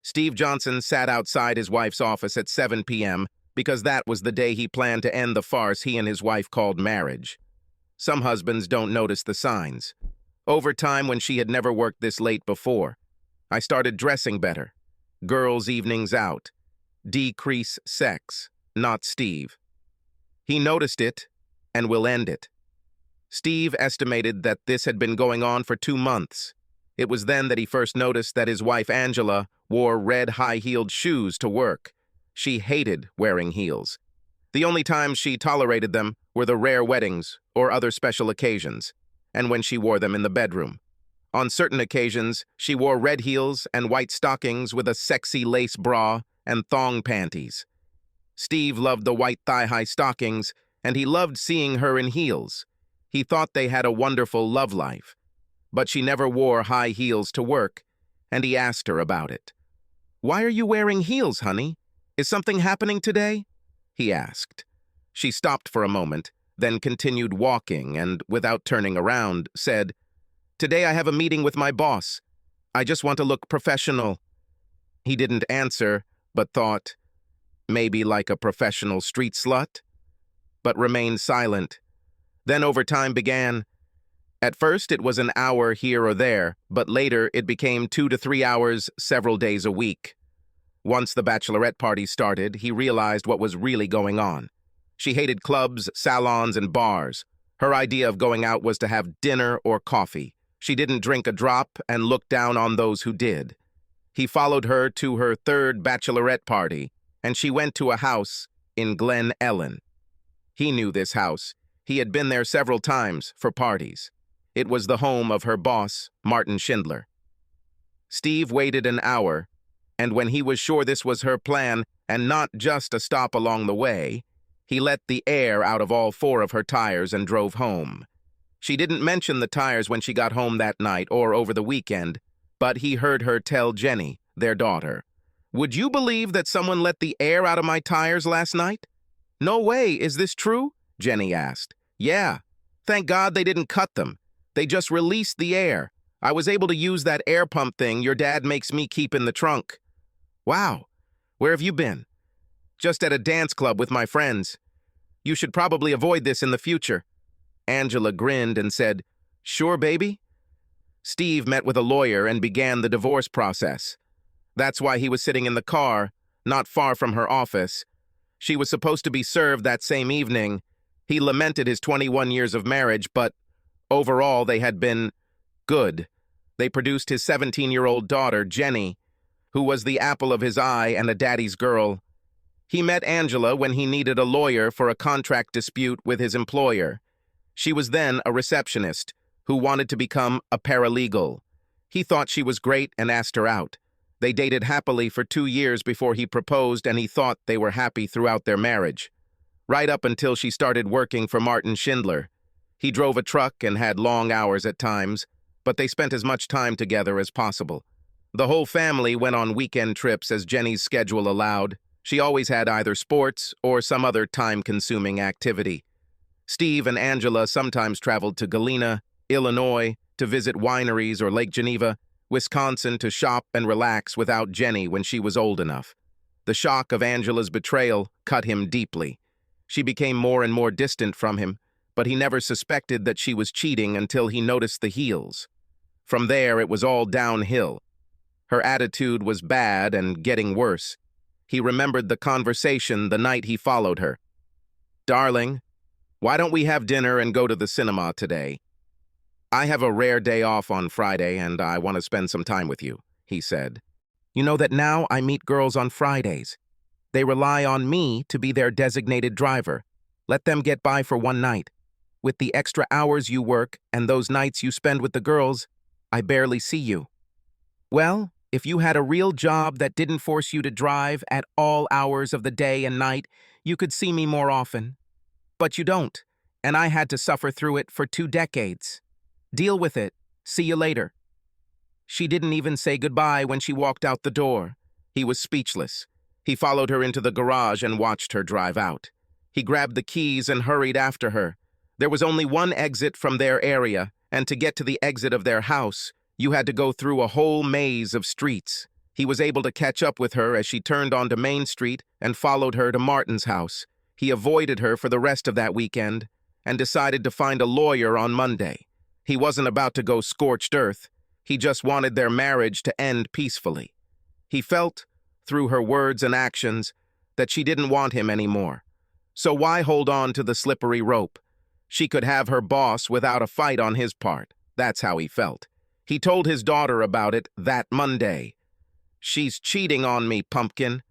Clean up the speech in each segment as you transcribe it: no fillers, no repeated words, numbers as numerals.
Steve Johnson sat outside his wife's office at 7 p.m. because that was the day he planned to end the farce he and his wife called marriage. Some husbands don't notice the signs. Over time, when she had never worked this late before, I started dressing better. Girls' evenings out. Decrease sex, not Steve. He noticed it and will end it. Steve estimated that this had been going on for 2 months. It was then that he first noticed that his wife Angela wore red high-heeled shoes to work. She hated wearing heels. The only times she tolerated them were the rare weddings or other special occasions, and when she wore them in the bedroom. On certain occasions, she wore red heels and white stockings with a sexy lace bra and thong panties. Steve loved the white thigh-high stockings, and he loved seeing her in heels. He thought they had a wonderful love life. But she never wore high heels to work, and he asked her about it. "Why are you wearing heels, honey? Is something happening today?" he asked. She stopped for a moment, then continued walking and, without turning around, said, "Today I have a meeting with my boss. I just want to look professional." He didn't answer, but thought, maybe like a professional street slut, but remained silent. Then overtime began. At first it was an hour here or there, but later it became 2 to 3 hours several days a week. Once the bachelorette party started, he realized what was really going on. She hated clubs, salons, and bars. Her idea of going out was to have dinner or coffee. She didn't drink a drop and looked down on those who did. He followed her to her 3rd bachelorette party, and she went to a house in Glen Ellen. He knew this house. He had been there several times for parties. It was the home of her boss, Martin Schindler. Steve waited an hour, and when he was sure this was her plan and not just a stop along the way, he let the air out of all 4 of her tires and drove home. She didn't mention the tires when she got home that night or over the weekend, but he heard her tell Jenny, their daughter, "Would you believe that someone let the air out of my tires last night?" "No way, is this true?" Jenny asked. "Yeah. Thank God they didn't cut them. They just released the air. I was able to use that air pump thing your dad makes me keep in the trunk." "Wow. Where have you been?" "Just at a dance club with my friends. You should probably avoid this in the future." Angela grinned and said, "Sure, baby?" Steve met with a lawyer and began the divorce process. That's why he was sitting in the car, not far from her office. She was supposed to be served that same evening. He lamented his 21 years of marriage, but overall they had been good. They produced his 17-year-old daughter, Jenny, who was the apple of his eye and a daddy's girl. He met Angela when he needed a lawyer for a contract dispute with his employer. She was then a receptionist who wanted to become a paralegal. He thought she was great and asked her out. They dated happily for 2 years before he proposed, and he thought they were happy throughout their marriage. Right up until she started working for Martin Schindler. He drove a truck and had long hours at times, but they spent as much time together as possible. The whole family went on weekend trips as Jenny's schedule allowed. She always had either sports or some other time-consuming activity. Steve and Angela sometimes traveled to Galena, Illinois, to visit wineries, or Lake Geneva, Wisconsin, to shop and relax without Jenny when she was old enough. The shock of Angela's betrayal cut him deeply. She became more and more distant from him, but he never suspected that she was cheating until he noticed the heels. From there, it was all downhill. Her attitude was bad and getting worse. He remembered the conversation the night he followed her. "Darling, why don't we have dinner and go to the cinema today? I have a rare day off on Friday and I want to spend some time with you," he said. "You know that now I meet girls on Fridays. They rely on me to be their designated driver. Let them get by for one night. With the extra hours you work and those nights you spend with the girls, I barely see you. Well, if you had a real job that didn't force you to drive at all hours of the day and night, you could see me more often. But you don't, and I had to suffer through it for 2 decades. Deal with it. See you later." She didn't even say goodbye when she walked out the door. He was speechless. He followed her into the garage and watched her drive out. He grabbed the keys and hurried after her. There was only one exit from their area, and to get to the exit of their house, you had to go through a whole maze of streets. He was able to catch up with her as she turned onto Main Street and followed her to Martin's house. He avoided her for the rest of that weekend and decided to find a lawyer on Monday. He wasn't about to go scorched earth. He just wanted their marriage to end peacefully. He felt, through her words and actions, that she didn't want him anymore. So why hold on to the slippery rope? She could have her boss without a fight on his part. That's how he felt. He told his daughter about it that Monday. "She's cheating on me, pumpkin.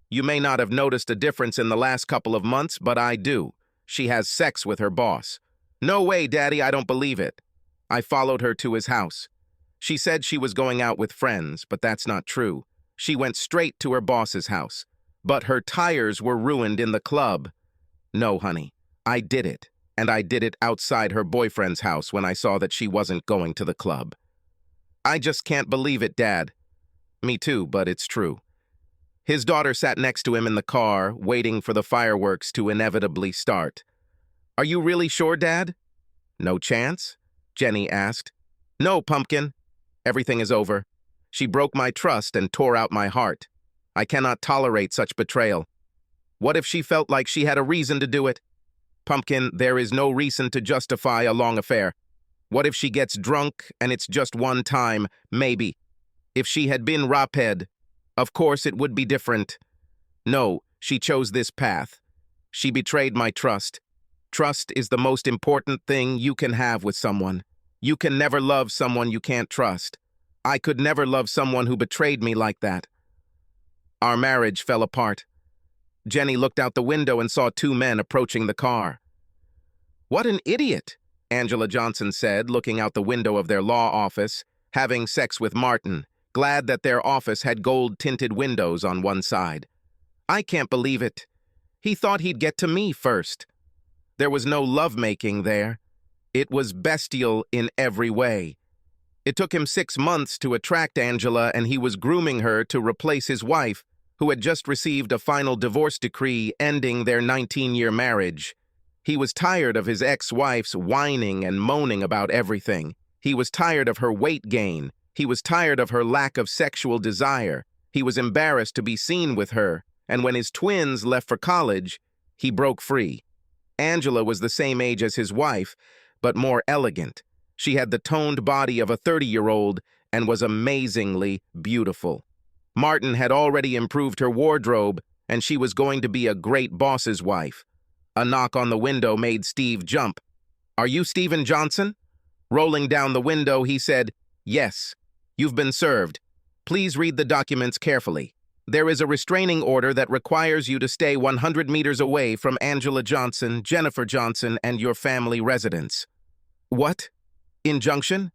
You may not have noticed a difference in the last couple of months, but I do. She has sex with her boss." "No way, Daddy, I don't believe it." I followed her to his house. She said she was going out with friends, but that's not true. She went straight to her boss's house. But her tires were ruined in the club. No, honey, I did it. And I did it outside her boyfriend's house when I saw that she wasn't going to the club. "I just can't believe it, Dad." "Me too, but it's true." His daughter sat next to him in the car, waiting for the fireworks to inevitably start. "Are you really sure, Dad?" "No chance?" Jenny asked. "No, pumpkin. Everything is over. She broke my trust and tore out my heart. I cannot tolerate such betrayal. What if she felt like she had a reason to do it? Pumpkin, there is no reason to justify a long affair. What if she gets drunk and it's just one time, maybe? If she had been raped, of course it would be different. No, she chose this path. She betrayed my trust. Trust is the most important thing you can have with someone. You can never love someone you can't trust. I could never love someone who betrayed me like that." Our marriage fell apart. Jenny looked out the window and saw two men approaching the car. "What an idiot," Angela Johnson said, looking out the window of their law office, having sex with Martin, glad that their office had gold-tinted windows on one side. "I can't believe it. He thought he'd get to me first." There was no lovemaking there. It was bestial in every way. It took him 6 months to attract Angela, and he was grooming her to replace his wife, who had just received a final divorce decree ending their 19-year marriage. He was tired of his ex-wife's whining and moaning about everything. He was tired of her weight gain. He was tired of her lack of sexual desire. He was embarrassed to be seen with her, and when his twins left for college, he broke free. Angela was the same age as his wife, but more elegant. She had the toned body of a 30-year-old and was amazingly beautiful. Martin had already improved her wardrobe, and she was going to be a great boss's wife. A knock on the window made Steve jump. "Are you Stephen Johnson?" Rolling down the window, he said, "Yes. You've been served. Please read the documents carefully. There is a restraining order that requires you to stay 100 meters away from Angela Johnson, Jennifer Johnson, and your family residence." "What? Injunction?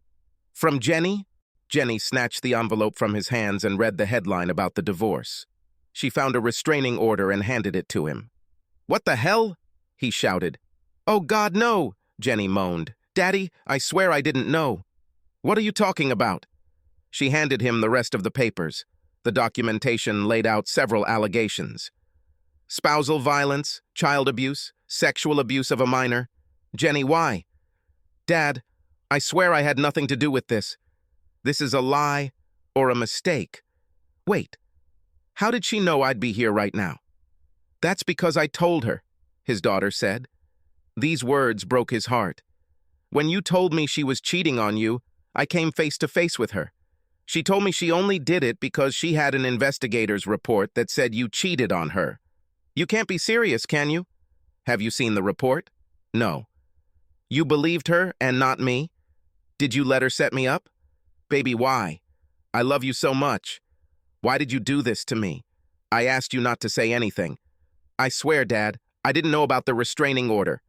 From Jenny?" Jenny snatched the envelope from his hands and read the headline about the divorce. She found a restraining order and handed it to him. "What the hell?" he shouted. "Oh God, no!" Jenny moaned. "Daddy, I swear I didn't know." "What are you talking about?" She handed him the rest of the papers. The documentation laid out several allegations. Spousal violence, child abuse, sexual abuse of a minor. "Jenny, why?" "Dad, I swear I had nothing to do with this. This is a lie or a mistake." "Wait, how did she know I'd be here right now?" "That's because I told her," his daughter said. These words broke his heart. "When you told me she was cheating on you, I came face to face with her. She told me she only did it because she had an investigator's report that said you cheated on her. You can't be serious, can you? Have you seen the report? No. You believed her and not me? Did you let her set me up? Baby, why? I love you so much. Why did you do this to me? I asked you not to say anything. I swear, Dad, I didn't know about the restraining order.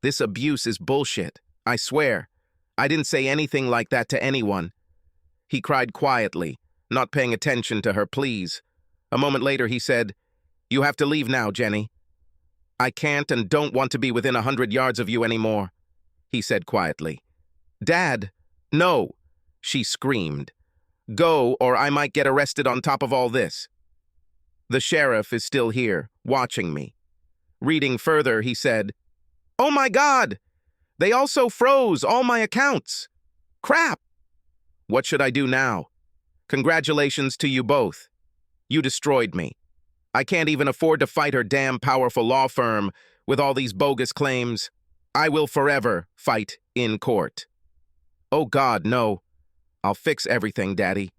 This abuse is bullshit. I swear. I didn't say anything like that to anyone." He cried quietly, not paying attention to her pleas. A moment later, he said, "You have to leave now, Jenny." "I can't and don't want to be within 100 yards of you anymore," he said quietly. "Dad, no," she screamed. "Go, or I might get arrested on top of all this. The sheriff is still here, watching me." Reading further, he said, "Oh my God! They also froze all my accounts. Crap! What should I do now? Congratulations to you both. You destroyed me. I can't even afford to fight her damn powerful law firm with all these bogus claims. I will forever fight in court." "Oh God, no. I'll fix everything, Daddy,"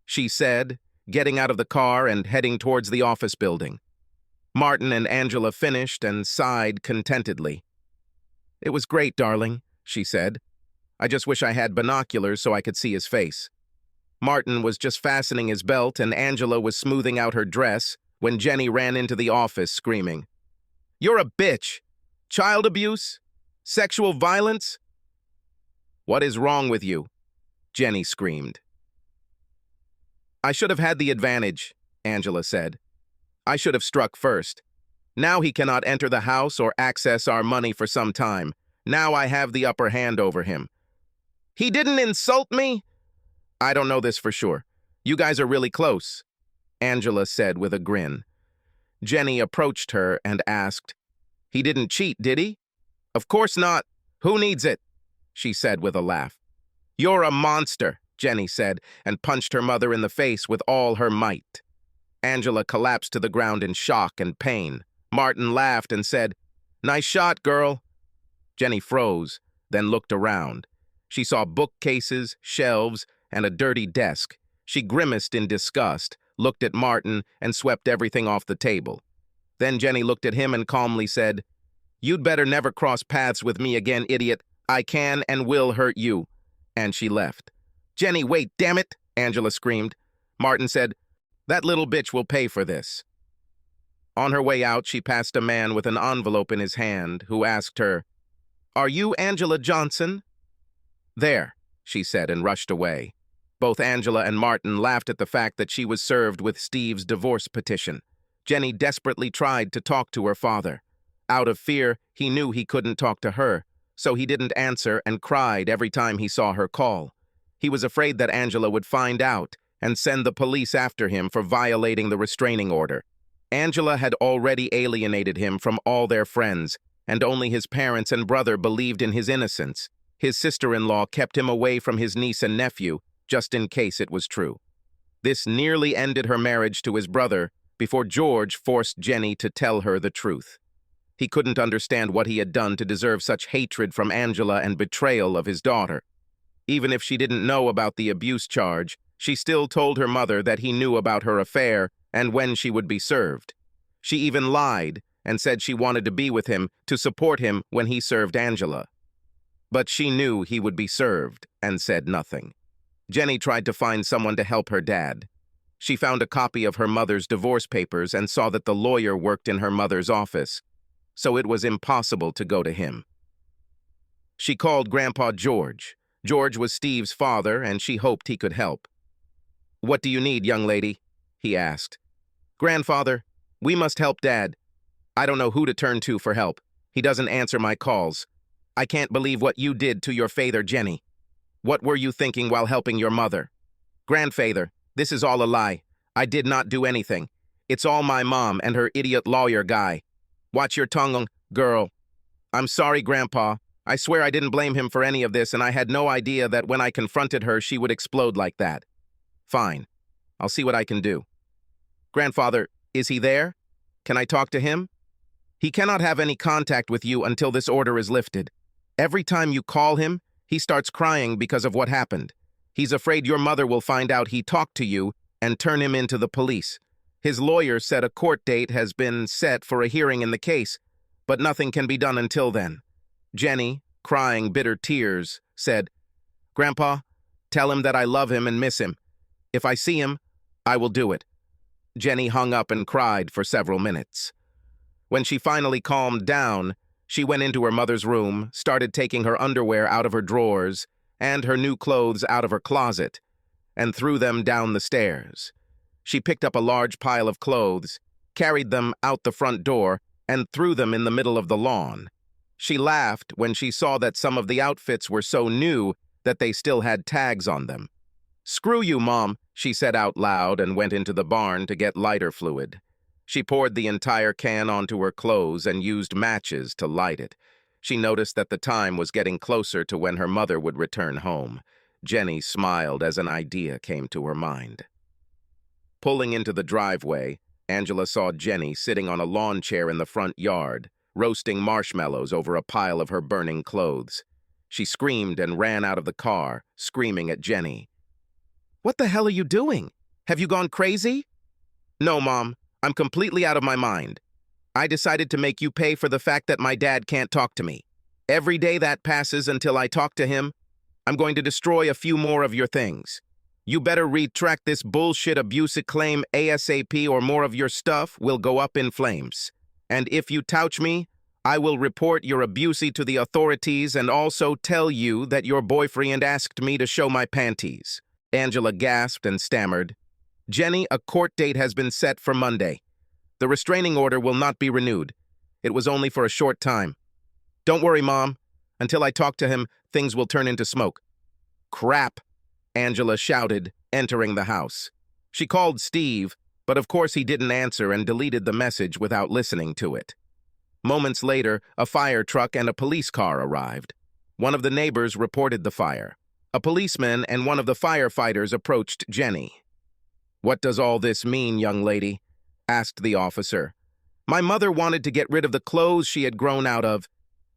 she said, getting out of the car and heading towards the office building. Martin and Angela finished and sighed contentedly. "It was great, darling," she said. "I just wish I had binoculars so I could see his face." Martin was just fastening his belt and Angela was smoothing out her dress when Jenny ran into the office screaming, "You're a bitch! Child abuse? Sexual violence?" "What is wrong with you?" Jenny screamed. "I should have had the advantage," Angela said. "I should have struck first. Now he cannot enter the house or access our money for some time. Now I have the upper hand over him." "He didn't insult me?" "I don't know this for sure. You guys are really close," Angela said with a grin. Jenny approached her and asked, "He didn't cheat, did he?" "Of course not. Who needs it?" she said with a laugh. "You're a monster," Jenny said, and punched her mother in the face with all her might. Angela collapsed to the ground in shock and pain. Martin laughed and said, "Nice shot, girl." Jenny froze, then looked around. She saw bookcases, shelves, and a dirty desk. She grimaced in disgust, looked at Martin, and swept everything off the table. Then Jenny looked at him and calmly said, "You'd better never cross paths with me again, idiot. I can and will hurt you." And she left. "Jenny, wait, damn it!" Angela screamed. Martin said, "That little bitch will pay for this." On her way out, she passed a man with an envelope in his hand who asked her, "Are you Angela Johnson?" "There," she said and rushed away. Both Angela and Martin laughed at the fact that she was served with Steve's divorce petition. Jenny desperately tried to talk to her father. Out of fear, he knew he couldn't talk to her, so he didn't answer and cried every time he saw her call. He was afraid that Angela would find out and send the police after him for violating the restraining order. Angela had already alienated him from all their friends, and only his parents and brother believed in his innocence. His sister-in-law kept him away from his niece and nephew, just in case it was true. This nearly ended her marriage to his brother before George forced Jenny to tell her the truth. He couldn't understand what he had done to deserve such hatred from Angela and betrayal of his daughter. Even if she didn't know about the abuse charge, she still told her mother that he knew about her affair and when she would be served. She even lied and said she wanted to be with him to support him when he served Angela. But she knew he would be served and said nothing. Jenny tried to find someone to help her dad. She found a copy of her mother's divorce papers and saw that the lawyer worked in her mother's office, so it was impossible to go to him. She called Grandpa George. George was Steve's father, and she hoped he could help. "What do you need, young lady?" he asked. "Grandfather, we must help Dad. I don't know who to turn to for help. He doesn't answer my calls. I can't believe what you did to your father, Jenny. What were you thinking while helping your mother?" "Grandfather, this is all a lie. I did not do anything. It's all my mom and her idiot lawyer guy. Watch your tongue, girl." "I'm sorry, Grandpa. I swear I didn't blame him for any of this, and I had no idea that when I confronted her, she would explode like that." "Fine. I'll see what I can do." "Grandfather, is he there? Can I talk to him?" "He cannot have any contact with you until this order is lifted. Every time you call him, he starts crying because of what happened. He's afraid your mother will find out he talked to you and turn him into the police. His lawyer said a court date has been set for a hearing in the case, but nothing can be done until then." Jenny, crying bitter tears, said, "Grandpa, tell him that I love him and miss him. If I see him, I will do it." Jenny hung up and cried for several minutes. When she finally calmed down, she went into her mother's room, started taking her underwear out of her drawers and her new clothes out of her closet, and threw them down the stairs. She picked up a large pile of clothes, carried them out the front door, and threw them in the middle of the lawn. She laughed when she saw that some of the outfits were so new that they still had tags on them. "Screw you, Mom," she said out loud and went into the barn to get lighter fluid. She poured the entire can onto her clothes and used matches to light it. She noticed that the time was getting closer to when her mother would return home. Jenny smiled as an idea came to her mind. Pulling into the driveway, Angela saw Jenny sitting on a lawn chair in the front yard, roasting marshmallows over a pile of her burning clothes. She screamed and ran out of the car, screaming at Jenny. "What the hell are you doing? Have you gone crazy?" "No, Mom. I'm completely out of my mind. I decided to make you pay for the fact that my dad can't talk to me. Every day that passes until I talk to him, I'm going to destroy a few more of your things. You better retract this bullshit abuse claim ASAP or more of your stuff will go up in flames. And if you touch me, I will report your abuse to the authorities and also tell you that your boyfriend asked me to show my panties." Angela gasped and stammered. "Jenny, a court date has been set for Monday. The restraining order will not be renewed. It was only for a short time. Don't worry, Mom. Until I talk to him, things will turn into smoke." "Crap," Angela shouted, entering the house. She called Steve, but of course he didn't answer and deleted the message without listening to it. Moments later, a fire truck and a police car arrived. One of the neighbors reported the fire. A policeman and one of the firefighters approached Jenny. "What does all this mean, young lady?" asked the officer. "My mother wanted to get rid of the clothes she had grown out of.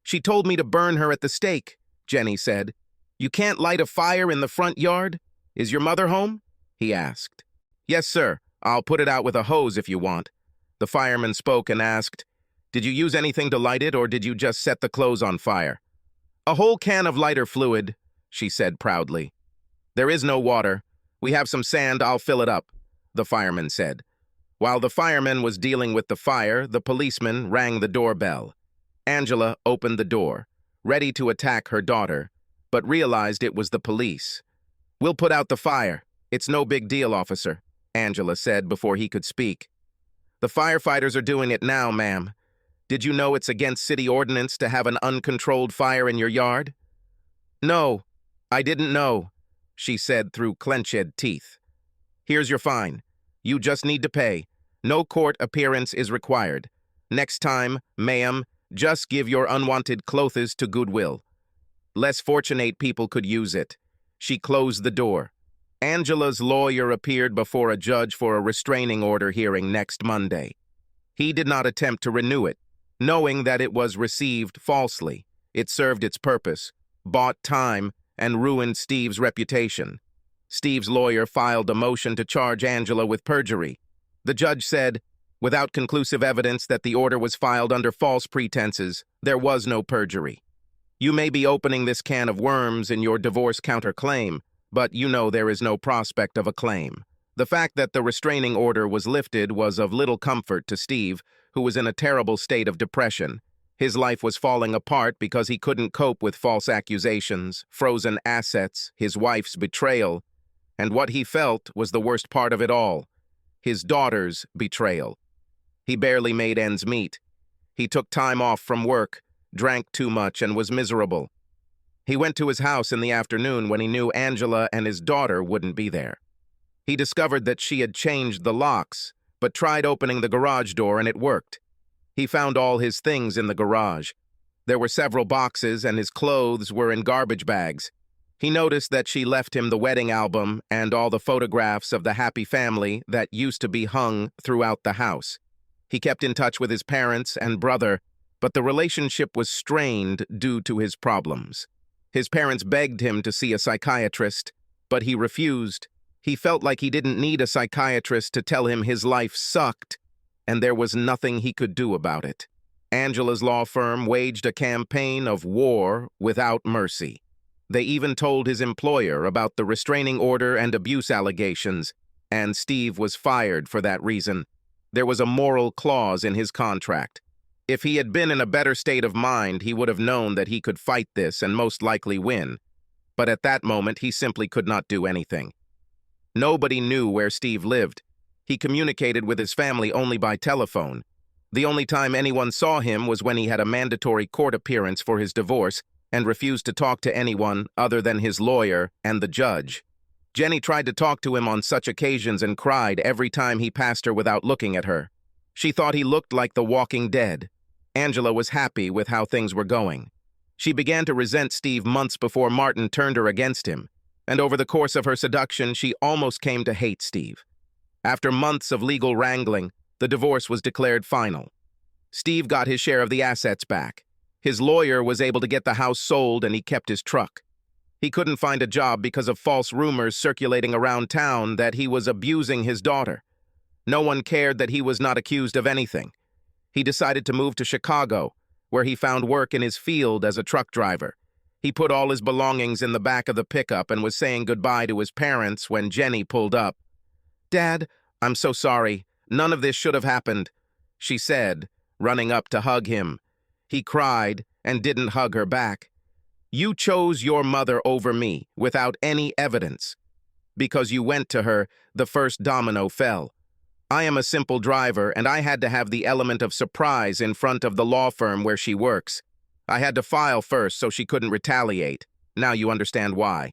She told me to burn her at the stake," Jenny said. "You can't light a fire in the front yard? Is your mother home?" he asked. "Yes, sir. I'll put it out with a hose if you want." The fireman spoke and asked, "Did you use anything to light it, or did you just set the clothes on fire?" "A whole can of lighter fluid," she said proudly. "There is no water. We have some sand, I'll fill it up," the fireman said. While the fireman was dealing with the fire, the policeman rang the doorbell. Angela opened the door, ready to attack her daughter, but realized it was the police. "We'll put out the fire. It's no big deal, officer," Angela said before he could speak. "The firefighters are doing it now, ma'am. Did you know it's against city ordinance to have an uncontrolled fire in your yard?" "No, I didn't know," she said through clenched teeth. "Here's your fine. You just need to pay. No court appearance is required. Next time, ma'am, just give your unwanted clothes to Goodwill. Less fortunate people could use it." She closed the door. Angela's lawyer appeared before a judge for a restraining order hearing next Monday. He did not attempt to renew it, knowing that it was received falsely. It served its purpose, bought time, and ruined Steve's reputation. Steve's lawyer filed a motion to charge Angela with perjury. The judge said, "Without conclusive evidence that the order was filed under false pretenses, there was no perjury. You may be opening this can of worms in your divorce counterclaim, but you know there is no prospect of a claim." The fact that the restraining order was lifted was of little comfort to Steve, who was in a terrible state of depression. His life was falling apart because he couldn't cope with false accusations, frozen assets, his wife's betrayal, and what he felt was the worst part of it all, his daughter's betrayal. He barely made ends meet. He took time off from work, drank too much, and was miserable. He went to his house in the afternoon when he knew Angela and his daughter wouldn't be there. He discovered that she had changed the locks, but tried opening the garage door and it worked. He found all his things in the garage. There were several boxes and his clothes were in garbage bags. He noticed that she left him the wedding album and all the photographs of the happy family that used to be hung throughout the house. He kept in touch with his parents and brother, but the relationship was strained due to his problems. His parents begged him to see a psychiatrist, but he refused. He felt like he didn't need a psychiatrist to tell him his life sucked, and there was nothing he could do about it. Angela's law firm waged a campaign of war without mercy. They even told his employer about the restraining order and abuse allegations, and Steve was fired for that reason. There was a moral clause in his contract. If he had been in a better state of mind, he would have known that he could fight this and most likely win. But at that moment, he simply could not do anything. Nobody knew where Steve lived. He communicated with his family only by telephone. The only time anyone saw him was when he had a mandatory court appearance for his divorce and refused to talk to anyone other than his lawyer and the judge. Jenny tried to talk to him on such occasions and cried every time he passed her without looking at her. She thought he looked like the Walking Dead. Angela was happy with how things were going. She began to resent Steve months before Martin turned her against him, and over the course of her seduction, she almost came to hate Steve. After months of legal wrangling, the divorce was declared final. Steve got his share of the assets back. His lawyer was able to get the house sold, and he kept his truck. He couldn't find a job because of false rumors circulating around town that he was abusing his daughter. No one cared that he was not accused of anything. He decided to move to Chicago, where he found work in his field as a truck driver. He put all his belongings in the back of the pickup and was saying goodbye to his parents when Jenny pulled up. "Dad, I'm so sorry. None of this should have happened," she said, running up to hug him. He cried and didn't hug her back. "You chose your mother over me without any evidence. Because you went to her, the first domino fell. I am a simple driver, and I had to have the element of surprise in front of the law firm where she works. I had to file first so she couldn't retaliate. Now you understand why."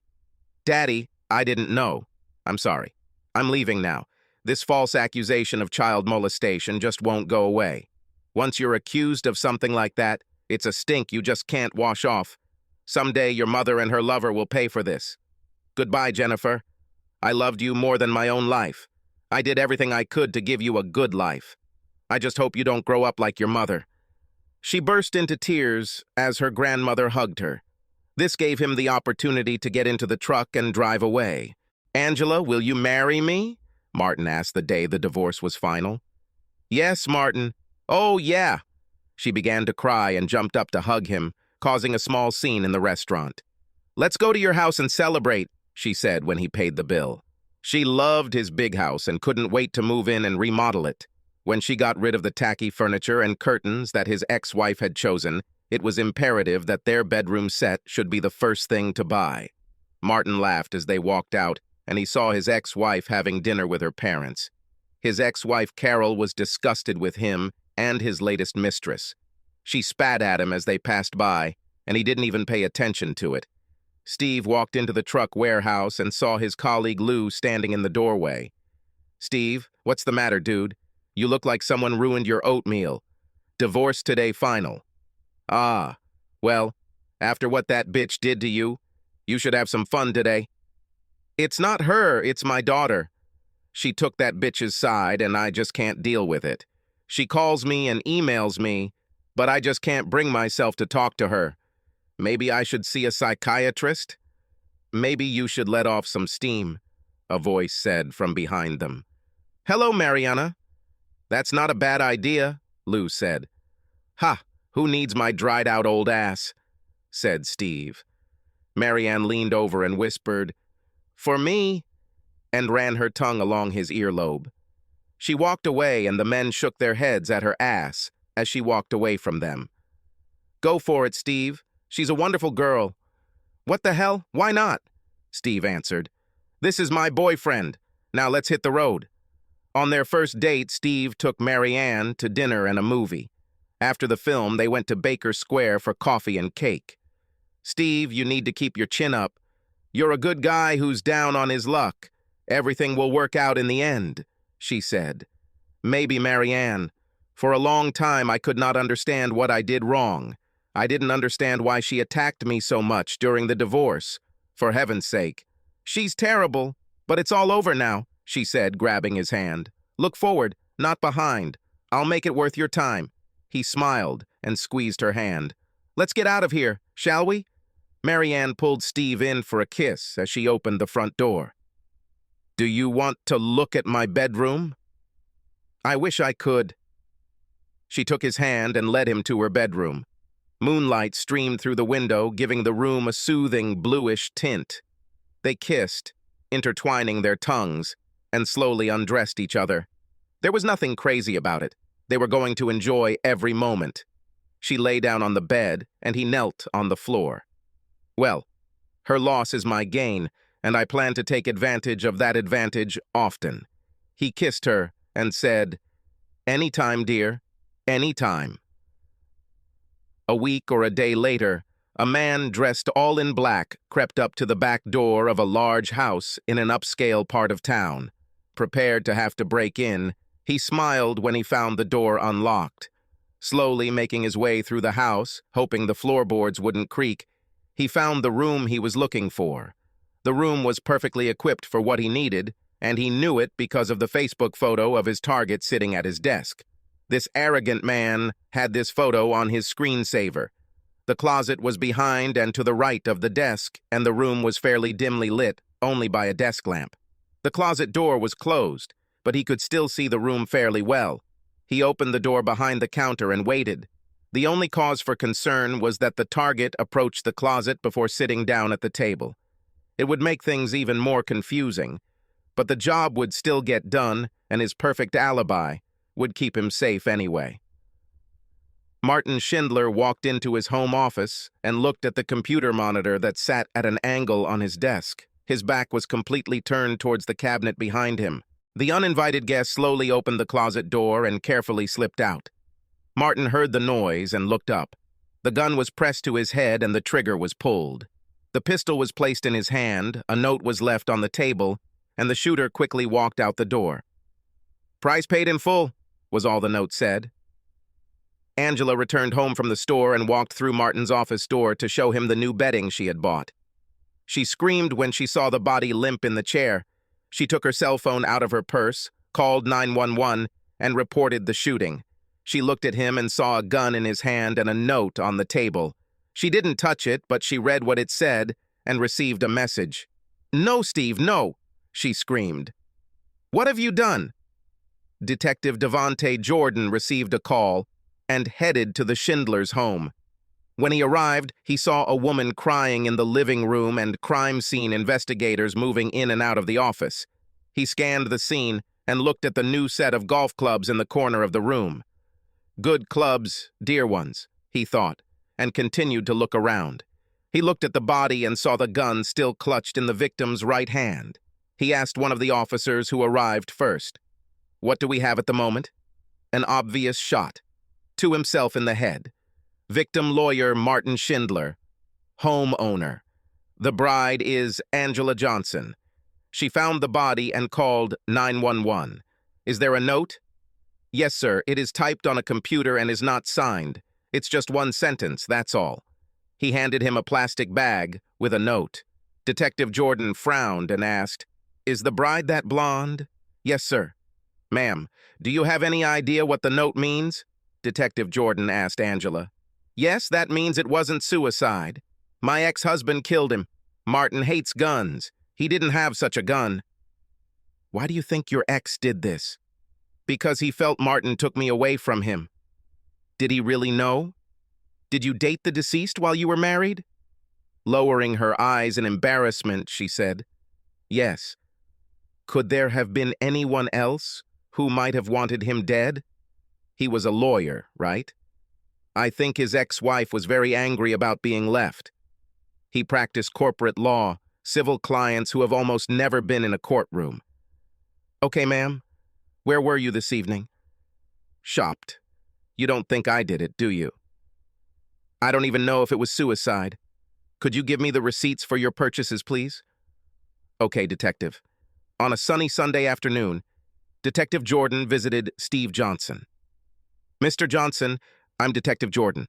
"Daddy, I didn't know. I'm sorry. I'm leaving now. This false accusation of child molestation just won't go away. Once you're accused of something like that, it's a stink you just can't wash off. Someday your mother and her lover will pay for this. Goodbye, Jennifer. I loved you more than my own life. I did everything I could to give you a good life. I just hope you don't grow up like your mother." She burst into tears as her grandmother hugged her. This gave him the opportunity to get into the truck and drive away. "Angela, will you marry me?" Martin asked the day the divorce was final. "Yes, Martin. Oh, yeah." She began to cry and jumped up to hug him, causing a small scene in the restaurant. "Let's go to your house and celebrate," she said when he paid the bill. She loved his big house and couldn't wait to move in and remodel it. When she got rid of the tacky furniture and curtains that his ex-wife had chosen, it was imperative that their bedroom set should be the first thing to buy. Martin laughed as they walked out, and he saw his ex-wife having dinner with her parents. His ex-wife Carol was disgusted with him and his latest mistress. She spat at him as they passed by, and he didn't even pay attention to it. Steve walked into the truck warehouse and saw his colleague Lou standing in the doorway. "Steve, what's the matter, dude? You look like someone ruined your oatmeal. Divorce today final." "Ah, well, after what that bitch did to you, you should have some fun today." "It's not her, it's my daughter. She took that bitch's side, and I just can't deal with it. She calls me and emails me, but I just can't bring myself to talk to her. Maybe I should see a psychiatrist?" "Maybe you should let off some steam," a voice said from behind them. "Hello, Mariana." "That's not a bad idea," Lou said. "Ha, who needs my dried-out old ass?" said Steve. Marianne leaned over and whispered, "For me," and ran her tongue along his earlobe. She walked away, and the men shook their heads at her ass as she walked away from them. "Go for it, Steve. She's a wonderful girl." "What the hell? Why not?" Steve answered. "This is my boyfriend. Now let's hit the road." On their first date, Steve took Marianne to dinner and a movie. After the film, they went to Baker Square for coffee and cake. "Steve, you need to keep your chin up. You're a good guy who's down on his luck. Everything will work out in the end," she said. "Maybe, Marianne. For a long time, I could not understand what I did wrong. I didn't understand why she attacked me so much during the divorce. For heaven's sake." "She's terrible, but it's all over now," she said, grabbing his hand. "Look forward, not behind. I'll make it worth your time." He smiled and squeezed her hand. "Let's get out of here, shall we?" Marianne pulled Steve in for a kiss as she opened the front door. "Do you want to look at my bedroom?" "I wish I could." She took his hand and led him to her bedroom. Moonlight streamed through the window, giving the room a soothing bluish tint. They kissed, intertwining their tongues, and slowly undressed each other. There was nothing crazy about it. They were going to enjoy every moment. She lay down on the bed, and he knelt on the floor. "Well, her loss is my gain, and I plan to take advantage of that advantage often." He kissed her and said, "Anytime, dear, anytime." A week or a day later, a man dressed all in black crept up to the back door of a large house in an upscale part of town. Prepared to have to break in, he smiled when he found the door unlocked. Slowly making his way through the house, hoping the floorboards wouldn't creak, he found the room he was looking for. The room was perfectly equipped for what he needed, and he knew it because of the Facebook photo of his target sitting at his desk. This arrogant man had this photo on his screensaver. The closet was behind and to the right of the desk, and the room was fairly dimly lit, only by a desk lamp. The closet door was closed, but he could still see the room fairly well. He opened the door behind the counter and waited. The only cause for concern was that the target approached the closet before sitting down at the table. It would make things even more confusing, but the job would still get done, and his perfect alibi would keep him safe anyway. Martin Schindler walked into his home office and looked at the computer monitor that sat at an angle on his desk. His back was completely turned towards the cabinet behind him. The uninvited guest slowly opened the closet door and carefully slipped out. Martin heard the noise and looked up. The gun was pressed to his head and the trigger was pulled. The pistol was placed in his hand, a note was left on the table, and the shooter quickly walked out the door. "Price paid in full," was all the note said. Angela returned home from the store and walked through Martin's office door to show him the new bedding she had bought. She screamed when she saw the body limp in the chair. She took her cell phone out of her purse, called 911, and reported the shooting. She looked at him and saw a gun in his hand and a note on the table. She didn't touch it, but she read what it said and received a message. "No, Steve, no," she screamed. "What have you done?" Detective Devontae Jordan received a call and headed to the Schindlers' home. When he arrived, he saw a woman crying in the living room and crime scene investigators moving in and out of the office. He scanned the scene and looked at the new set of golf clubs in the corner of the room. Good clubs, dear ones, he thought, and continued to look around. He looked at the body and saw the gun still clutched in the victim's right hand. He asked one of the officers who arrived first, "What do we have at the moment?" An obvious shot. To himself in the head. Victim lawyer Martin Schindler. Homeowner. The bride is Angela Johnson. She found the body and called 911. Is there a note? Yes, sir. It is typed on a computer and is not signed. It's just one sentence, that's all. He handed him a plastic bag with a note. Detective Jordan frowned and asked, "Is the bride that blonde?" "Yes, sir." "Ma'am, do you have any idea what the note means?" Detective Jordan asked Angela. "Yes, that means it wasn't suicide. My ex-husband killed him. Martin hates guns. He didn't have such a gun." "Why do you think your ex did this?" "Because he felt Martin took me away from him." "Did he really know? Did you date the deceased while you were married?" Lowering her eyes in embarrassment, she said, "Yes." "Could there have been anyone else who might have wanted him dead? He was a lawyer, right? I think his ex-wife was very angry about being left. He practiced corporate law, civil clients who have almost never been in a courtroom." "Okay, ma'am. Where were you this evening?" "Shopped. You don't think I did it, do you?" "I don't even know if it was suicide. Could you give me the receipts for your purchases, please?" "Okay, detective." On a sunny Sunday afternoon, Detective Jordan visited Steve Johnson. "Mr. Johnson, I'm Detective Jordan.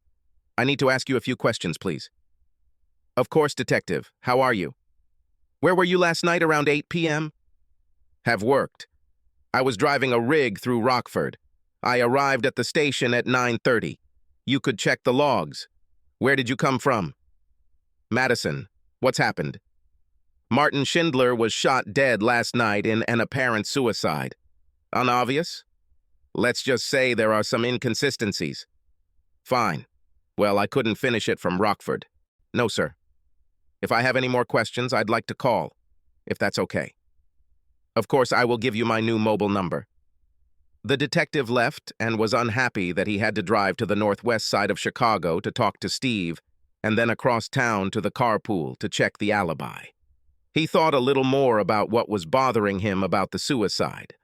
I need to ask you a few questions, please." "Of course, Detective. How are you?" "Where were you last night around 8 p.m.? "Have worked. I was driving a rig through Rockford. I arrived at the station at 9:30. You could check the logs. Where did you come from?" "Madison. What's happened?" "Martin Schindler was shot dead last night in an apparent suicide." "Unobvious?" "Let's just say there are some inconsistencies." "Fine. Well, I couldn't finish it from Rockford." "No, sir. If I have any more questions, I'd like to call, if that's okay. Of course, I will give you my new mobile number." The detective left and was unhappy that he had to drive to the northwest side of Chicago to talk to Steve, and then across town to the carpool to check the alibi. He thought a little more about what was bothering him about the suicide.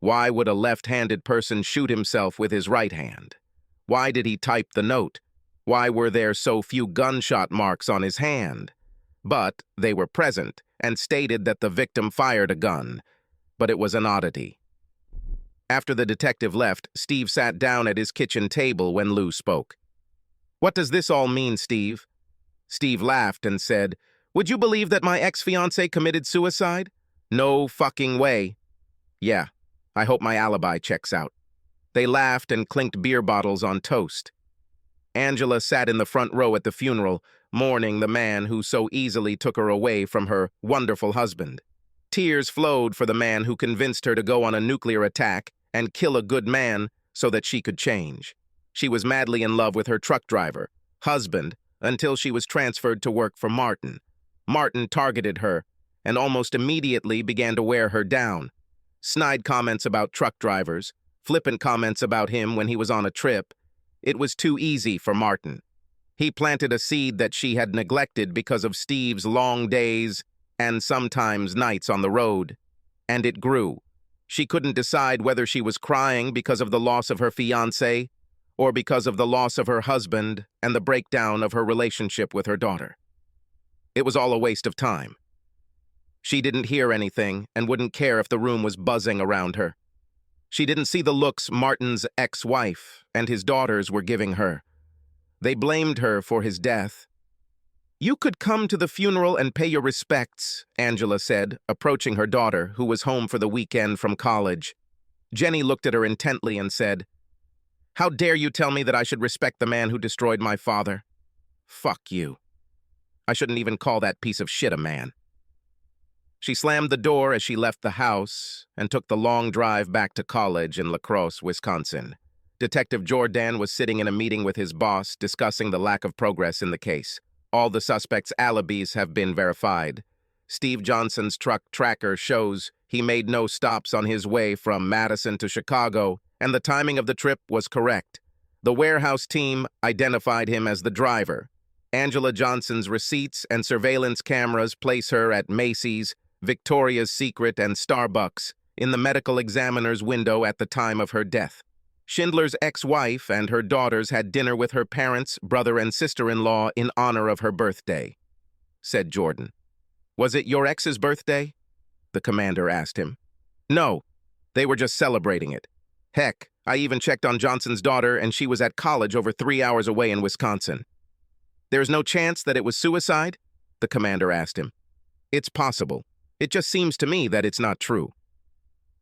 Why would a left-handed person shoot himself with his right hand? Why did he type the note? Why were there so few gunshot marks on his hand? But they were present and stated that the victim fired a gun, but it was an oddity. After the detective left, Steve sat down at his kitchen table when Lou spoke. "What does this all mean, Steve?" Steve laughed and said, Would you believe that my ex-fiancé committed suicide? No fucking way. Yeah, I hope my alibi checks out. They laughed and clinked beer bottles on toast. Angela sat in the front row at the funeral, mourning the man who so easily took her away from her wonderful husband. Tears flowed for the man who convinced her to go on a nuclear attack and kill a good man so that she could change. She was madly in love with her truck driver, husband, until she was transferred to work for Martin. Martin targeted her and almost immediately began to wear her down. Snide comments about truck drivers, flippant comments about him when he was on a trip. It was too easy for Martin. He planted a seed that she had neglected because of Steve's long days and sometimes nights on the road. And it grew. She couldn't decide whether she was crying because of the loss of her fiancé or because of the loss of her husband and the breakdown of her relationship with her daughter. It was all a waste of time. She didn't hear anything and wouldn't care if the room was buzzing around her. She didn't see the looks Martin's ex-wife and his daughters were giving her. They blamed her for his death. "You could come to the funeral and pay your respects," Angela said, approaching her daughter, who was home for the weekend from college. Jenny looked at her intently and said, "How dare you tell me that I should respect the man who destroyed my father? Fuck you. I shouldn't even call that piece of shit a man." She slammed the door as she left the house and took the long drive back to college in La Crosse, Wisconsin. Detective Jordan was sitting in a meeting with his boss discussing the lack of progress in the case. All the suspects' alibis have been verified. Steve Johnson's truck tracker shows he made no stops on his way from Madison to Chicago, and the timing of the trip was correct. The warehouse team identified him as the driver. Angela Johnson's receipts and surveillance cameras place her at Macy's, Victoria's Secret, and Starbucks in the medical examiner's window at the time of her death. Schindler's ex-wife and her daughters had dinner with her parents, brother, and sister-in-law in honor of her birthday, said Jordan. "Was it your ex's birthday?" the commander asked him. "No, they were just celebrating it. Heck, I even checked on Johnson's daughter, and she was at college over 3 hours away in Wisconsin." "There's no chance that it was suicide?" the commander asked him. "It's possible. It just seems to me that it's not true."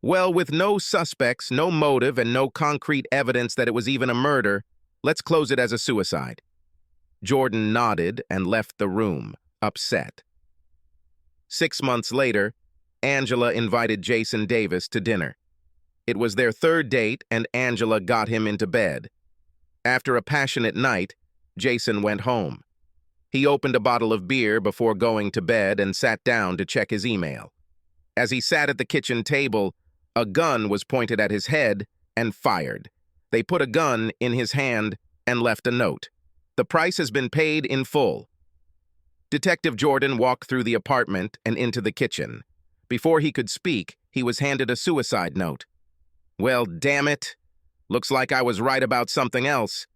"Well, with no suspects, no motive, and no concrete evidence that it was even a murder, let's close it as a suicide." Jordan nodded and left the room, upset. 6 months later, Angela invited Jason Davis to dinner. It was their third date, and Angela got him into bed. After a passionate night, Jason went home. He opened a bottle of beer before going to bed and sat down to check his email. As he sat at the kitchen table, a gun was pointed at his head and fired. They put a gun in his hand and left a note. "The price has been paid in full." Detective Jordan walked through the apartment and into the kitchen. Before he could speak, he was handed a suicide note. "Well, damn it. Looks like I was right about something else.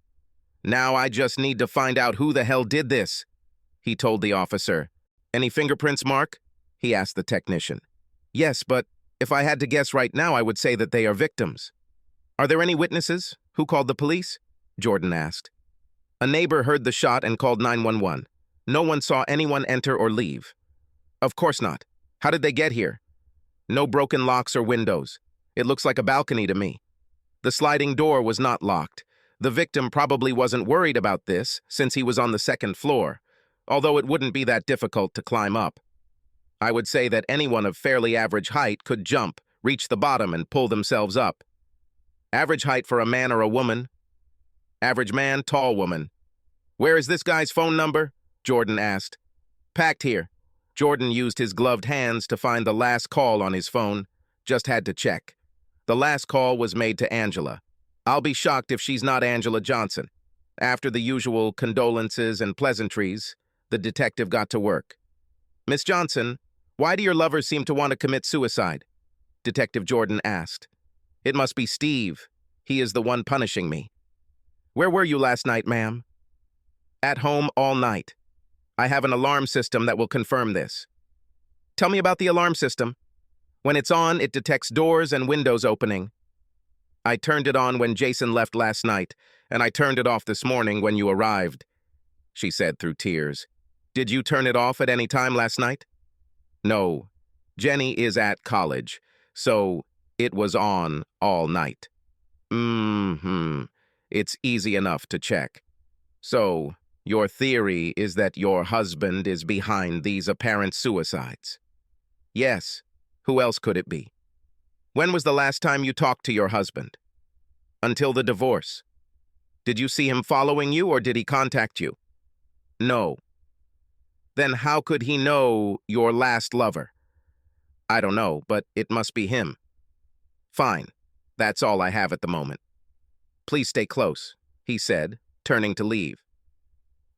Now I just need to find out who the hell did this," he told the officer. "Any fingerprints, Mark?" he asked the technician. "Yes, but if I had to guess right now, I would say that they are victims." "Are there any witnesses? Who called the police?" Jordan asked. "A neighbor heard the shot and called 911. No one saw anyone enter or leave." "Of course not. How did they get here?" "No broken locks or windows. It looks like a balcony to me." "The sliding door was not locked. The victim probably wasn't worried about this since he was on the second floor, although it wouldn't be that difficult to climb up. I would say that anyone of fairly average height could jump, reach the bottom, and pull themselves up." "Average height for a man or a woman?" "Average man, tall woman." "Where is this guy's phone number?" Jordan asked. "Packed here." Jordan used his gloved hands to find the last call on his phone. Just had to check. The last call was made to Angela. I'll be shocked if she's not Angela Johnson. After the usual condolences and pleasantries, the detective got to work. "Miss Johnson, why do your lovers seem to want to commit suicide?" Detective Jordan asked. "It must be Steve. He is the one punishing me." "Where were you last night, ma'am?" "At home all night. I have an alarm system that will confirm this." "Tell me about the alarm system." "When it's on, it detects doors and windows opening." "I turned it on when Jason left last night, and I turned it off this morning when you arrived," she said through tears. Did you turn it off at any time last night? No. Jenny is at college, so it was on all night. It's easy enough to check. So, your theory is that your husband is behind these apparent suicides? Yes. Who else could it be? When was the last time you talked to your husband? Until the divorce. Did you see him following you or did he contact you? No. Then how could he know your last lover? I don't know, but it must be him. Fine. That's all I have at the moment. Please stay close, he said, turning to leave.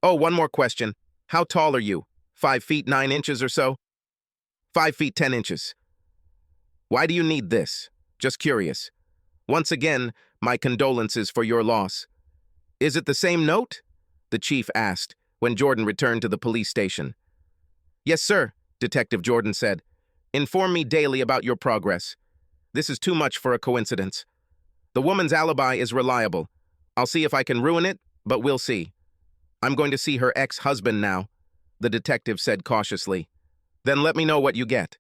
Oh, one more question. How tall are you? 5 feet 9 inches or so? 5 feet 10 inches. Why do you need this? Just curious. Once again, my condolences for your loss. Is it the same note? The chief asked when Jordan returned to the police station. Yes, sir, Detective Jordan said. Inform me daily about your progress. This is too much for a coincidence. The woman's alibi is reliable. I'll see if I can ruin it, but we'll see. I'm going to see her ex-husband now, the detective said cautiously. Then let me know what you get.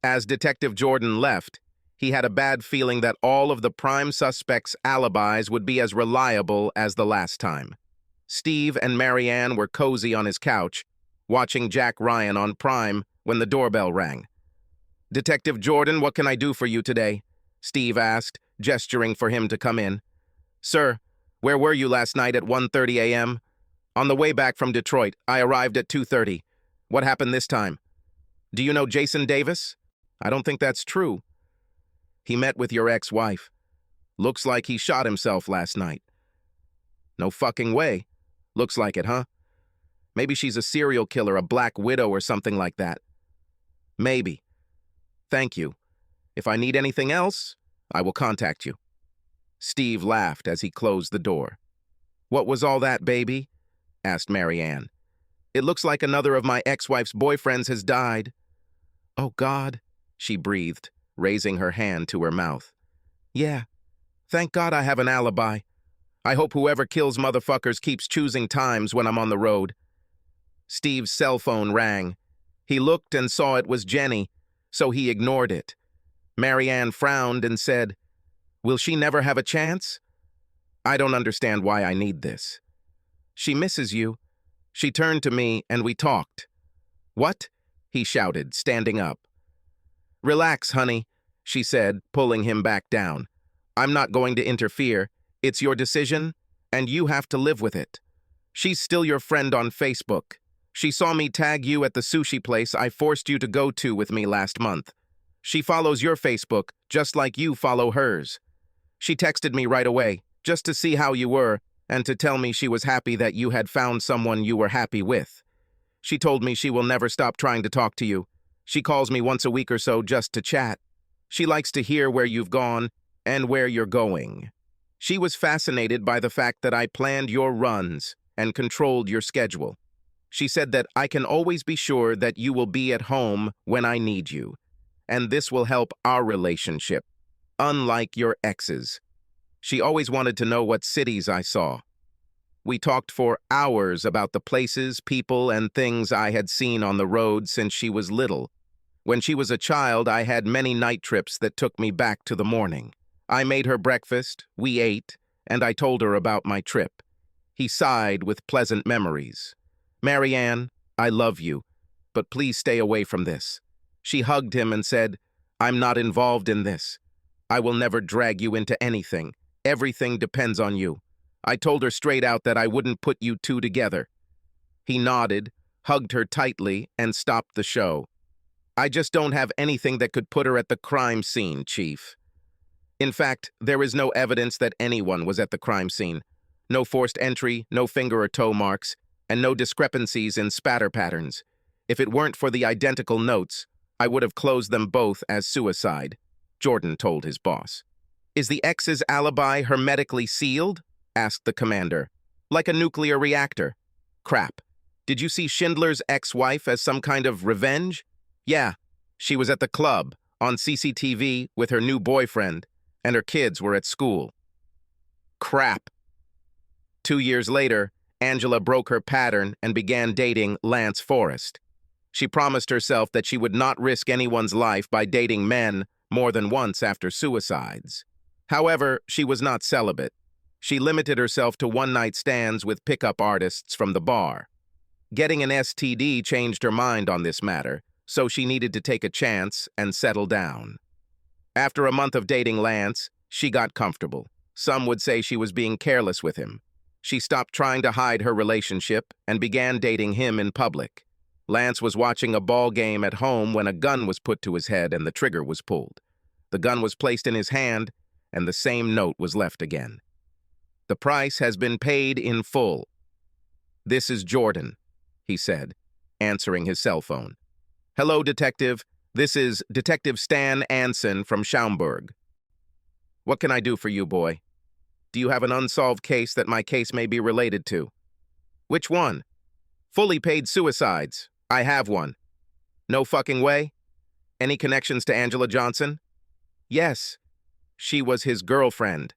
As Detective Jordan left, he had a bad feeling that all of the prime suspects' alibis would be as reliable as the last time. Steve and Marianne were cozy on his couch, watching Jack Ryan on Prime when the doorbell rang. Detective Jordan, what can I do for you today? Steve asked, gesturing for him to come in. Sir, where were you last night at 1:30 a.m.? On the way back from Detroit, I arrived at 2:30. What happened this time? Do you know Jason Davis? I don't think that's true. He met with your ex-wife. Looks like he shot himself last night. No fucking way. Looks like it, huh? Maybe she's a serial killer, a black widow or something like that. Maybe. Thank you. If I need anything else, I will contact you. Steve laughed as he closed the door. What was all that, baby? Asked Marianne. It looks like another of my ex-wife's boyfriends has died. Oh, God, she breathed, raising her hand to her mouth. Yeah. Thank God I have an alibi. I hope whoever kills motherfuckers keeps choosing times when I'm on the road. Steve's cell phone rang. He looked and saw it was Jenny, so he ignored it. Marianne frowned and said, Will she never have a chance? I don't understand why I need this. She misses you. She turned to me and we talked. What? He shouted, standing up. Relax, honey, she said, pulling him back down. I'm not going to interfere. It's your decision, and you have to live with it. She's still your friend on Facebook. She saw me tag you at the sushi place I forced you to go to with me last month. She follows your Facebook, just like you follow hers. She texted me right away, just to see how you were, and to tell me she was happy that you had found someone you were happy with. She told me she will never stop trying to talk to you. She calls me once a week or so just to chat. She likes to hear where you've gone and where you're going. She was fascinated by the fact that I planned your runs and controlled your schedule. She said that I can always be sure that you will be at home when I need you, and this will help our relationship, unlike your ex's. She always wanted to know what cities I saw. We talked for hours about the places, people, and things I had seen on the road since she was little. When she was a child, I had many night trips that took me back to the morning. I made her breakfast, we ate, and I told her about my trip. He sighed with pleasant memories. Marianne, I love you, but please stay away from this. She hugged him and said, I'm not involved in this. I will never drag you into anything. Everything depends on you. I told her straight out that I wouldn't put you two together. He nodded, hugged her tightly, and stopped the show. I just don't have anything that could put her at the crime scene, Chief. In fact, there is no evidence that anyone was at the crime scene. No forced entry, no finger or toe marks, and no discrepancies in spatter patterns. If it weren't for the identical notes, I would have closed them both as suicide, Jordan told his boss. Is the ex's alibi hermetically sealed? Asked the commander. Like a nuclear reactor. Crap. Did you see Schindler's ex-wife as some kind of revenge? Yeah, she was at the club, on CCTV with her new boyfriend, and her kids were at school. Crap. 2 years later, Angela broke her pattern and began dating Lance Forrest. She promised herself that she would not risk anyone's life by dating men more than once after suicides. However, she was not celibate. She limited herself to one-night stands with pickup artists from the bar. Getting an STD changed her mind on this matter, so she needed to take a chance and settle down. After a month of dating Lance, she got comfortable. Some would say she was being careless with him. She stopped trying to hide her relationship and began dating him in public. Lance was watching a ball game at home when a gun was put to his head and the trigger was pulled. The gun was placed in his hand, and the same note was left again. The price has been paid in full. "This is Jordan," he said, answering his cell phone. "Hello, Detective. This is Detective Stan Anson from Schaumburg. What can I do for you, boy? Do you have an unsolved case that my case may be related to?" "Which one?" "Fully paid suicides. I have one." "No fucking way? Any connections to Angela Johnson?" "Yes. She was his girlfriend."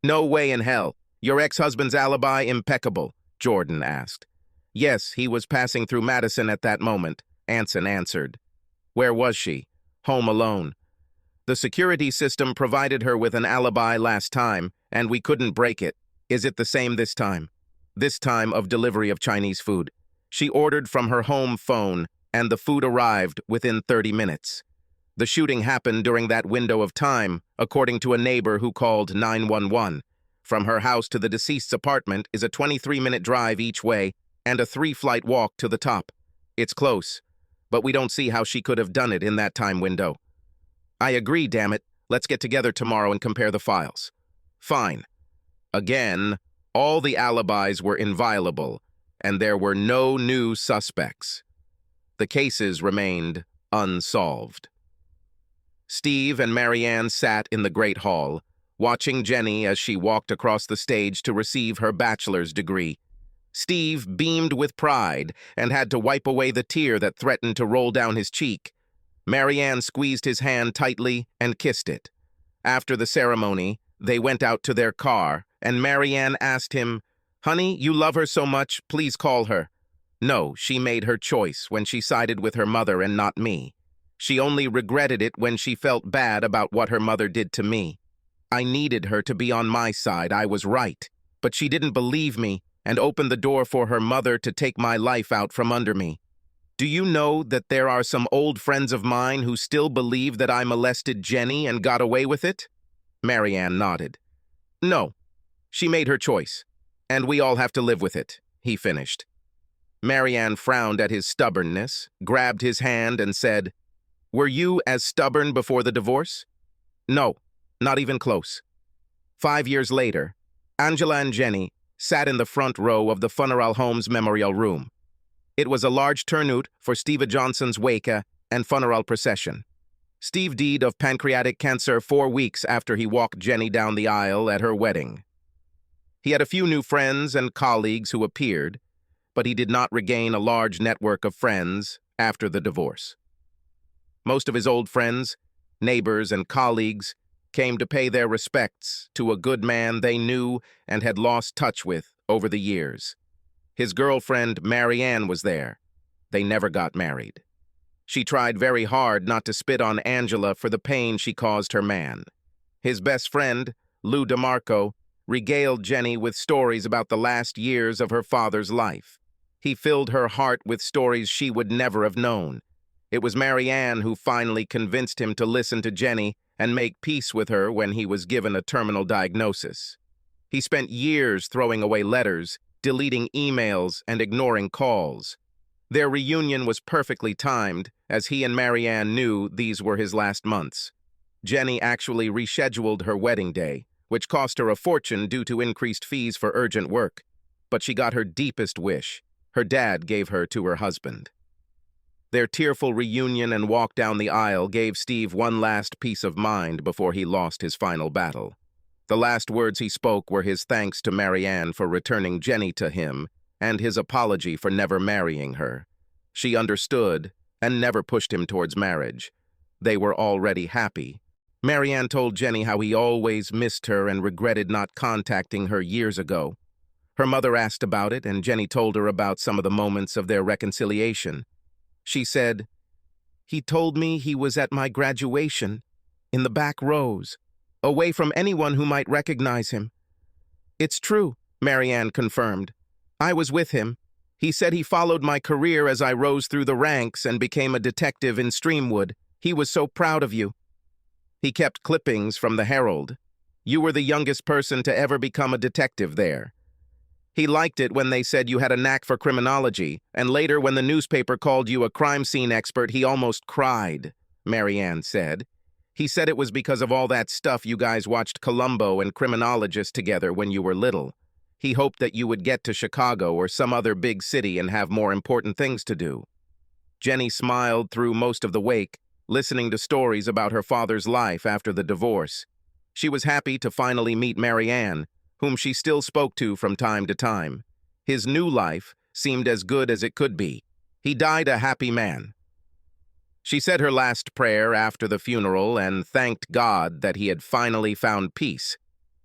"No way in hell. Your ex-husband's alibi impeccable?" Jordan asked. "Yes, he was passing through Madison at that moment," Anson answered. "Where was she?" "Home alone. The security system provided her with an alibi last time, and we couldn't break it. Is it the same this time?" "This time of delivery of Chinese food. She ordered from her home phone, and the food arrived within 30 minutes. The shooting happened during that window of time, according to a neighbor who called 911. From her house to the deceased's apartment is a 23-minute drive each way and a 3-flight walk to the top. It's close, but we don't see how she could have done it in that time window." "I agree, damn it. Let's get together tomorrow and compare the files." "Fine." Again, all the alibis were inviolable, and there were no new suspects. The cases remained unsolved. Steve and Marianne sat in the Great Hall, watching Jenny as she walked across the stage to receive her bachelor's degree. Steve beamed with pride and had to wipe away the tear that threatened to roll down his cheek. Marianne squeezed his hand tightly and kissed it. After the ceremony, they went out to their car, and Marianne asked him, "Honey, you love her so much, please call her." "No, she made her choice when she sided with her mother and not me. She only regretted it when she felt bad about what her mother did to me. I needed her to be on my side, I was right. But she didn't believe me and opened the door for her mother to take my life out from under me. Do you know that there are some old friends of mine who still believe that I molested Jenny and got away with it?" Marianne nodded. "No, she made her choice, and we all have to live with it," he finished. Marianne frowned at his stubbornness, grabbed his hand, and said, "Were you as stubborn before the divorce?" "No, not even close." 5 years later, Angela and Jenny sat in the front row of the funeral home's memorial room. It was a large turnout for Steve Johnson's wake and funeral procession. Steve died of pancreatic cancer 4 weeks after he walked Jenny down the aisle at her wedding. He had a few new friends and colleagues who appeared, but he did not regain a large network of friends after the divorce. Most of his old friends, neighbors, and colleagues came to pay their respects to a good man they knew and had lost touch with over the years. His girlfriend, Marianne, was there. They never got married. She tried very hard not to spit on Angela for the pain she caused her man. His best friend, Lou DeMarco, regaled Jenny with stories about the last years of her father's life. He filled her heart with stories she would never have known. It was Marianne who finally convinced him to listen to Jenny and make peace with her when he was given a terminal diagnosis. He spent years throwing away letters, deleting emails, and ignoring calls. Their reunion was perfectly timed, as he and Marianne knew these were his last months. Jenny actually rescheduled her wedding day, which cost her a fortune due to increased fees for urgent work. But she got her deepest wish. Her dad gave her to her husband. Their tearful reunion and walk down the aisle gave Steve one last peace of mind before he lost his final battle. The last words he spoke were his thanks to Marianne for returning Jenny to him and his apology for never marrying her. She understood and never pushed him towards marriage. They were already happy. Marianne told Jenny how he always missed her and regretted not contacting her years ago. Her mother asked about it, and Jenny told her about some of the moments of their reconciliation. She said, "He told me he was at my graduation, in the back rows, away from anyone who might recognize him." "It's true," Marianne confirmed. "I was with him. He said he followed my career as I rose through the ranks and became a detective in Streamwood. He was so proud of you." He kept clippings from the Herald. "You were the youngest person to ever become a detective there." He liked it when they said you had a knack for criminology, and later when the newspaper called you a crime scene expert, he almost cried, Marianne said. He said it was because of all that stuff you guys watched Columbo and Criminologist together when you were little. He hoped that you would get to Chicago or some other big city and have more important things to do. Jenny smiled through most of the wake, listening to stories about her father's life after the divorce. She was happy to finally meet Marianne, whom she still spoke to from time to time. His new life seemed as good as it could be. He died a happy man. She said her last prayer after the funeral and thanked God that he had finally found peace.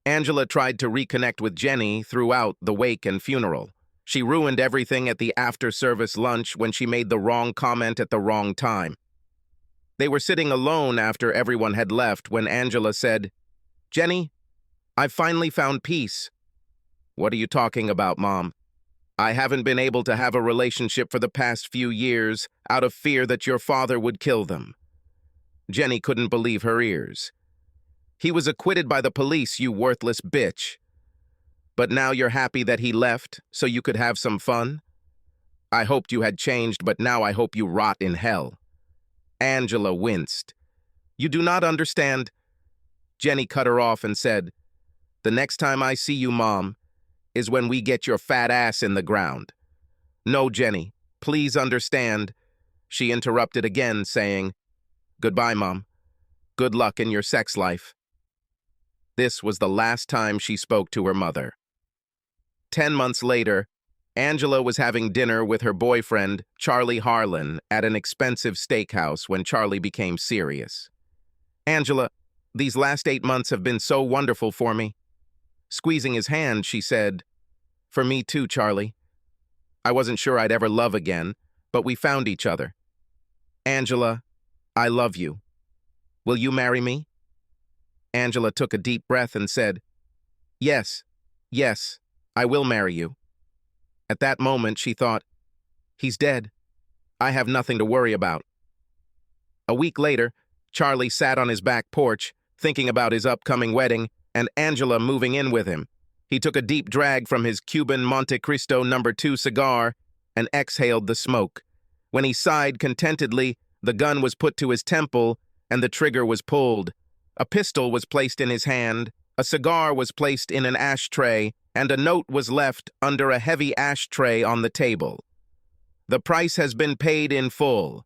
Angela tried to reconnect with Jenny throughout the wake and funeral. She ruined everything at the after-service lunch when she made the wrong comment at the wrong time. They were sitting alone after everyone had left when Angela said, "Jenny, I've finally found peace." "What are you talking about, Mom?" "I haven't been able to have a relationship for the past few years out of fear that your father would kill them." Jenny couldn't believe her ears. "He was acquitted by the police, you worthless bitch. But now you're happy that he left so you could have some fun? I hoped you had changed, but now I hope you rot in hell." Angela winced. "You do not understand." Jenny cut her off and said, "The next time I see you, Mom, is when we get your fat ass in the ground." "No, Jenny, please understand." She interrupted again, saying, "Goodbye, Mom. Good luck in your sex life." This was the last time she spoke to her mother. 10 months later, Angela was having dinner with her boyfriend, Charlie Harlan, at an expensive steakhouse when Charlie became serious. "Angela, these last 8 months have been so wonderful for me." Squeezing his hand, she said, "For me too, Charlie. I wasn't sure I'd ever love again, but we found each other. Angela, I love you. Will you marry me?" Angela took a deep breath and said, "Yes, yes, I will marry you." At that moment, she thought, "He's dead. I have nothing to worry about." A week later, Charlie sat on his back porch, thinking about his upcoming wedding and Angela moving in with him. He took a deep drag from his Cuban Monte Cristo No. 2 cigar and exhaled the smoke. When he sighed contentedly, the gun was put to his temple and the trigger was pulled. A pistol was placed in his hand, a cigar was placed in an ashtray, and a note was left under a heavy ashtray on the table. "The price has been paid in full."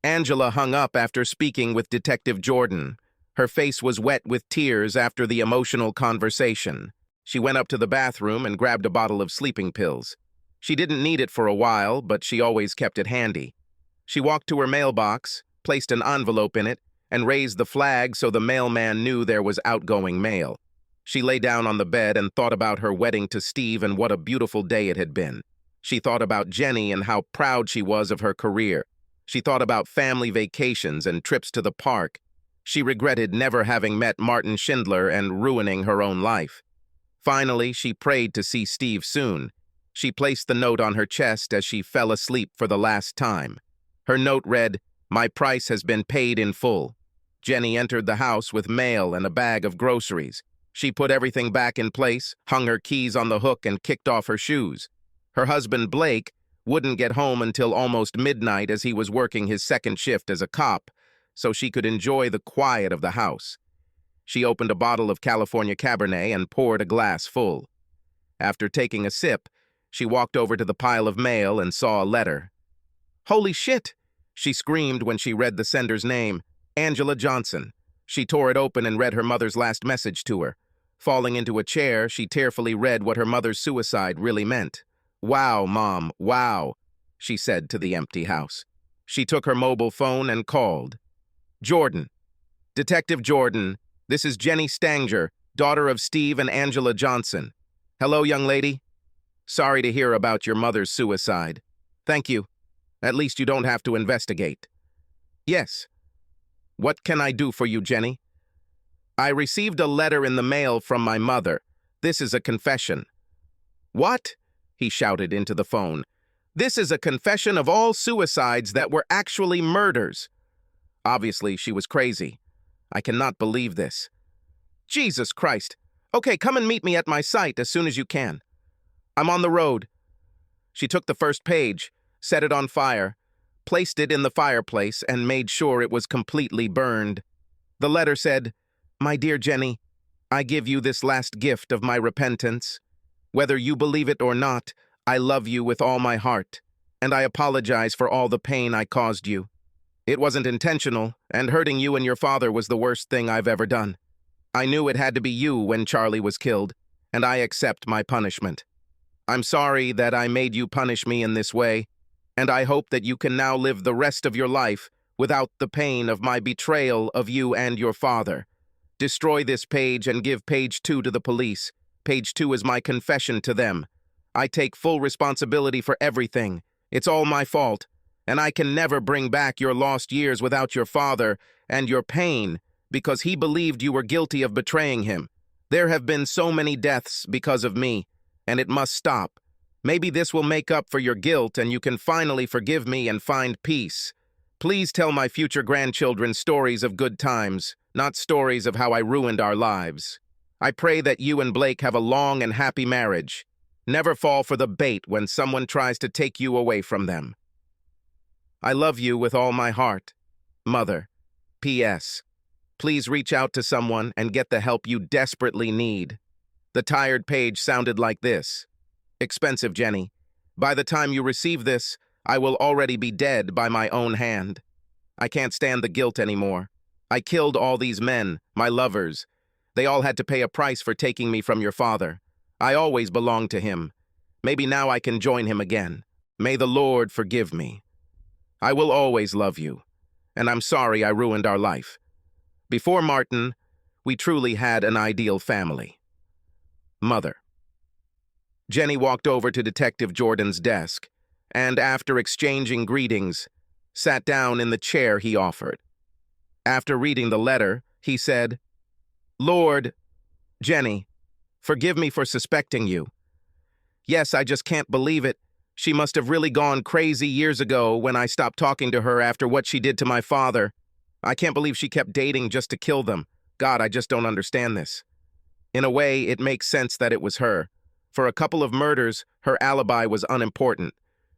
Angela hung up after speaking with Detective Jordan. Her face was wet with tears after the emotional conversation. She went up to the bathroom and grabbed a bottle of sleeping pills. She didn't need it for a while, but she always kept it handy. She walked to her mailbox, placed an envelope in it, and raised the flag so the mailman knew there was outgoing mail. She lay down on the bed and thought about her wedding to Steve and what a beautiful day it had been. She thought about Jenny and how proud she was of her career. She thought about family vacations and trips to the park. She regretted never having met Martin Schindler and ruining her own life. Finally, she prayed to see Steve soon. She placed the note on her chest as she fell asleep for the last time. Her note read, "My price has been paid in full." Jenny entered the house with mail and a bag of groceries. She put everything back in place, hung her keys on the hook, and kicked off her shoes. Her husband, Blake, wouldn't get home until almost midnight as he was working his second shift as a cop, so she could enjoy the quiet of the house. She opened a bottle of California Cabernet and poured a glass full. After taking a sip, she walked over to the pile of mail and saw a letter. "Holy shit!" she screamed when she read the sender's name, Angela Johnson. She tore it open and read her mother's last message to her. Falling into a chair, she tearfully read what her mother's suicide really meant. "Wow, Mom, wow," she said to the empty house. She took her mobile phone and called. "Jordan. Detective Jordan, this is Jenny Stanger, daughter of Steve and Angela Johnson. Hello, young lady. Sorry to hear about your mother's suicide. Thank you. At least you don't have to investigate. Yes. What can I do for you, Jenny? I received a letter in the mail from my mother. This is a confession. What? He shouted into the phone. This is a confession of all suicides that were actually murders. Obviously, she was crazy. I cannot believe this. Jesus Christ. Okay, come and meet me at my site as soon as you can. I'm on the road. She took the first page, set it on fire, placed it in the fireplace, and made sure it was completely burned. The letter said, "My dear Jenny, I give you this last gift of my repentance. Whether you believe it or not, I love you with all my heart, and I apologize for all the pain I caused you. It wasn't intentional, and hurting you and your father was the worst thing I've ever done. I knew it had to be you when Charlie was killed, and I accept my punishment. I'm sorry that I made you punish me in this way, and I hope that you can now live the rest of your life without the pain of my betrayal of you and your father. Destroy this page and give page 2 to the police. Page 2 is my confession to them. I take full responsibility for everything. It's all my fault, and I can never bring back your lost years without your father and your pain because he believed you were guilty of betraying him. There have been so many deaths because of me, and it must stop. Maybe this will make up for your guilt and you can finally forgive me and find peace. Please tell my future grandchildren stories of good times, not stories of how I ruined our lives. I pray that you and Blake have a long and happy marriage. Never fall for the bait when someone tries to take you away from them. I love you with all my heart. Mother. P.S. Please reach out to someone and get the help you desperately need." The tired page sounded like this. Expensive Jenny. By the time you receive this, I will already be dead by my own hand. I can't stand the guilt anymore. I killed all these men, my lovers. They all had to pay a price for taking me from your father. I always belonged to him. Maybe now I can join him again. May the Lord forgive me. I will always love you, and I'm sorry I ruined our life. Before Martin, we truly had an ideal family. Mother. Jenny walked over to Detective Jordan's desk, and after exchanging greetings, sat down in the chair he offered. After reading the letter, he said, "Lord, Jenny, forgive me for suspecting you. Yes, I just can't believe it. She must have really gone crazy years ago when I stopped talking to her after what she did to my father. I can't believe she kept dating just to kill them. God, I just don't understand this. In a way, it makes sense that it was her. For a couple of murders, her alibi was unimportant.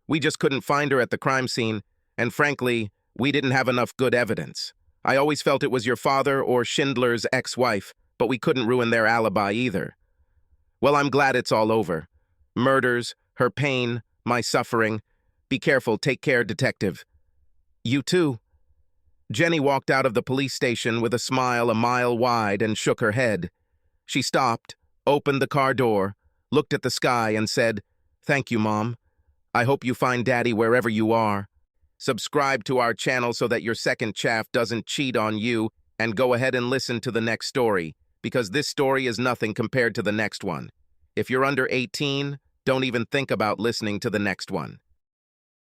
We just couldn't find her at the crime scene, and frankly, we didn't have enough good evidence. I always felt it was your father or Schindler's ex-wife, but we couldn't ruin their alibi either. Well, I'm glad it's all over. Murders, her pain, my suffering. Be careful, take care, detective." "You too." Jenny walked out of the police station with a smile a mile wide and shook her head. She stopped, opened the car door, looked at the sky and said, "Thank you, Mom. I hope you find Daddy wherever you are. Subscribe to our channel so that your second chaff doesn't cheat on you, and go ahead and listen to the next story, because this story is nothing compared to the next one. If you're under 18, don't even think about listening to the next one."